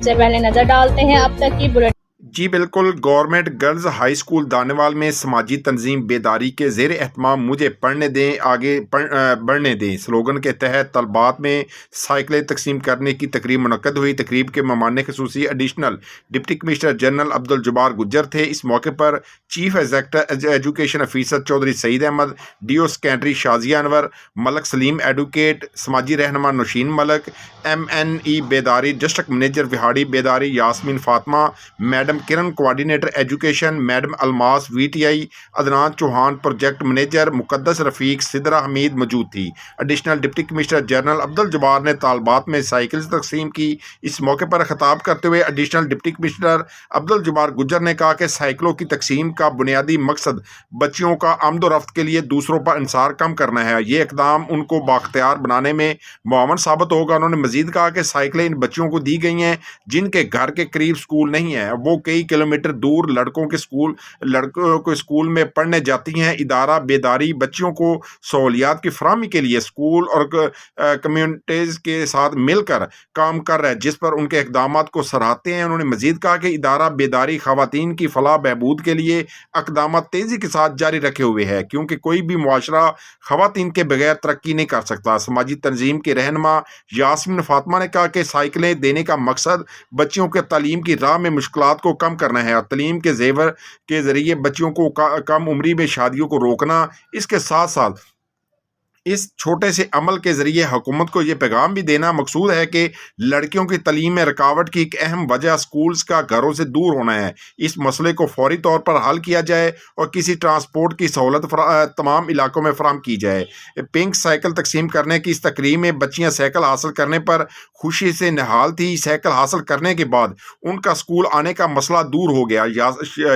سے پہلے نظر ڈالتے ہیں اب تک کی بلٹ۔ جی بالکل، گورنمنٹ گرلز ہائی اسکول دانیوال میں سماجی تنظیم بیداری کے زیر اہتمام مجھے پڑھنے دیں آگے بڑھنے دیں سلوگن کے تحت طلبات میں سائیکلیں تقسیم کرنے کی تقریب منعقد ہوئی۔ تقریب کے مہمان خصوصی additional deputy commissioner general Abdul Jabbar Gujjar تھے۔ اس موقع پر chief education officer Chaudhry Saeed Ahmed, D O secondary Shazia Anwar, Malik Saleem advocate, سماجی رہنما Nausheen Malik, M N E Bedari district manager Vehari Bedari Yasmin Fatima, madam Kiran coordinator education, madam Almas V T I, Adnan Chauhan project manager, Muqaddas Rafiq, Sidra Hameed موجود تھی۔ Additional deputy commissioner general Abdul Jabbar نے طالبات میں سائیکلز تقسیم کی۔ اس موقع پر خطاب کرتے ہوئے ایڈیشنل ڈپٹی کمشنر عبدالجبار گجر نے کہا کہ سائیکلوں کی تقسیم کا بنیادی مقصد بچیوں کا آمد و رفت کے لیے دوسروں پر انحصار کم کرنا ہے۔ یہ اقدام ان کو بااختیار بنانے میں معاون ثابت ہوگا۔ انہوں نے مزید کہا کہ سائیکلیں ان بچیوں کو دی گئی ہیں جن کے گھر کے قریب اسکول نہیں ہے، وہ کئی کلومیٹر دور لڑکوں کے اسکول میں پڑھنے جاتی ہیں۔ ادارہ بیداری بچیوں کو سہولیات کی فراہمی کے لیے اسکول اور کمیونٹیز کے ساتھ مل کر کام کر رہا ہے، جس پر ان کے اقدامات کو سراہتے ہیں۔ انہوں نے مزید کہا کہ ادارہ بیداری خواتین کی فلاح بہبود کے لیے اقدامات تیزی کے ساتھ جاری رکھے ہوئے ہے، کیونکہ کوئی بھی معاشرہ خواتین کے بغیر ترقی نہیں کر سکتا۔ سماجی تنظیم کے رہنما یاسمین فاطمہ نے کہا کہ سائیکلیں دینے کا مقصد بچیوں کے تعلیم کی راہ میں مشکلات کو کم کرنا ہے اور تعلیم کے زیور کے ذریعے بچیوں کو کم عمری میں شادیوں کو روکنا۔ اس کے ساتھ ساتھ اس چھوٹے سے عمل کے ذریعے حکومت کو یہ پیغام بھی دینا مقصود ہے کہ لڑکیوں کی تعلیم میں رکاوٹ کی ایک اہم وجہ سکولز کا گھروں سے دور ہونا ہے۔ اس مسئلے کو فوری طور پر حل کیا جائے اور کسی ٹرانسپورٹ کی سہولت تمام علاقوں میں فراہم کی جائے۔ پنک سائیکل تقسیم کرنے کی اس تقریب میں بچیاں سائیکل حاصل کرنے پر خوشی سے نہال تھی۔ سائیکل حاصل کرنے کے بعد ان کا اسکول آنے کا مسئلہ دور ہو گیا۔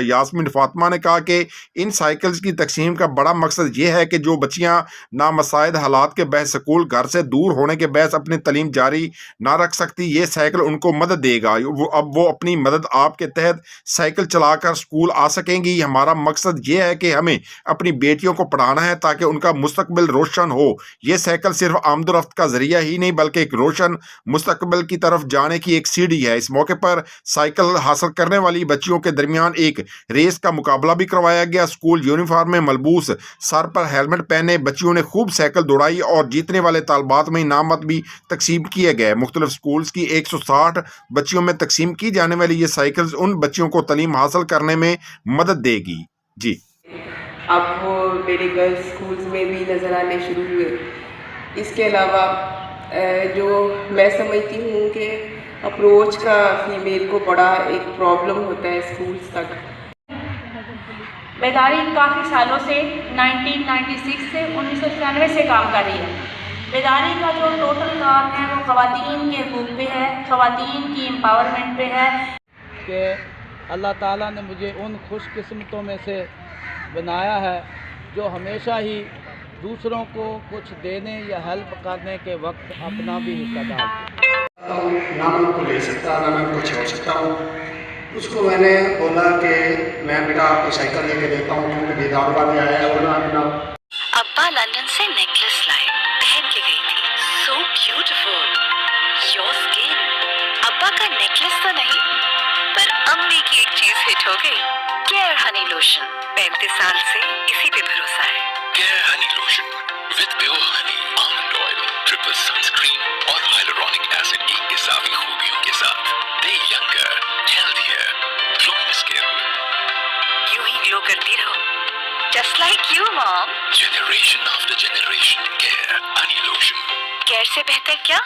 یاسمین فاطمہ نے کہا کہ ان سائیکلز کی تقسیم کا بڑا مقصد یہ ہے کہ جو بچیاں نامساعد حالات کے باعث سکول گھر سے دور ہونے کے باعث اپنی تعلیم جاری نہ رکھ سکتی، یہ سائیکل ان کو مدد دے گا۔ اب وہ اپنی مدد آپ کے تحت سائیکل چلا کر سکول آ سکیں گی۔ ہمارا مقصد یہ ہے کہ ہمیں اپنی بیٹیوں کو پڑھانا ہے تاکہ ان کا مستقبل روشن ہو۔ یہ سائیکل صرف آمد و رفت کا ذریعہ ہی نہیں بلکہ ایک روشن مستقبل کی طرف جانے کی ایک سیڑھی ہے۔ اس موقع پر سائیکل حاصل کرنے والی بچیوں کے درمیان ایک ریس کا مقابلہ بھی کروایا گیا۔ اسکول یونیفارم میں ملبوس، سر پر ہیلمٹ پہنے بچیوں نے خوب سائیکل دوڑائی اور جیتنے والے طالبات میں انعامات بھی تقسیم کیے گئے۔ مختلف سکولز کی 160 بچیوں میں تقسیم کی جانے والی یہ سائیکلز ان بچیوں کو تعلیم حاصل کرنے میں مدد دے گی۔ جی اب وہ میرے گرلز سکولز میں بھی نظر آنے شروع ہوئے۔ اس کے علاوہ جو میں سمجھتی ہوں کہ اپروچ کا فیمیل کو بڑا ایک پرابلم ہوتا ہے سکولز تک۔ بیداری کافی سالوں سے 1996 سے 1996 سے کام کر رہی ہے۔ بیداری کا جو ٹوٹل کام ہے وہ خواتین کے حقوق پہ ہے، خواتین کی امپاورمنٹ پہ ہے۔ کہ اللہ تعالیٰ نے مجھے ان خوش قسمتوں میں سے بنایا ہے جو ہمیشہ ہی دوسروں کو کچھ دینے یا ہیلپ کرنے کے وقت اپنا بھی حصہ ڈالتے ہیں۔ نہ میں ان کو لے سکتا نہ میں ان کو چھوڑ سکتا ہوں۔ اس کو میں نے بولا کہ میں بیٹا آپ کو سائیکل لے کے دیتا ہوں کیونکہ بیدار والے آیا ہے اور اپنا ابا لندن سے نیکلس لائے، پہن کے گئی تھی، سو بیوٹیفل، یور اسکن۔ ابا کا نیکلس تو نہیں پر امی کی ایک چیز ہٹ ہو گئی، کیئر ہنی لوشن۔ 35 سال سے اسی پہ بھروسہ ہے۔ Care honey lotion with pure honey, almond oil, triple sunscreen اور ہائلورونک ایسڈ کی اضافی خوبیوں کے ساتھ دے ینگر، ہیلتھیر، گلوئنگ اسکن۔ یوں ہی گلو کرتی رہو، جسٹ لائک یو مام۔ Generation after generation, care honey lotion. Care سے بہتر کیا؟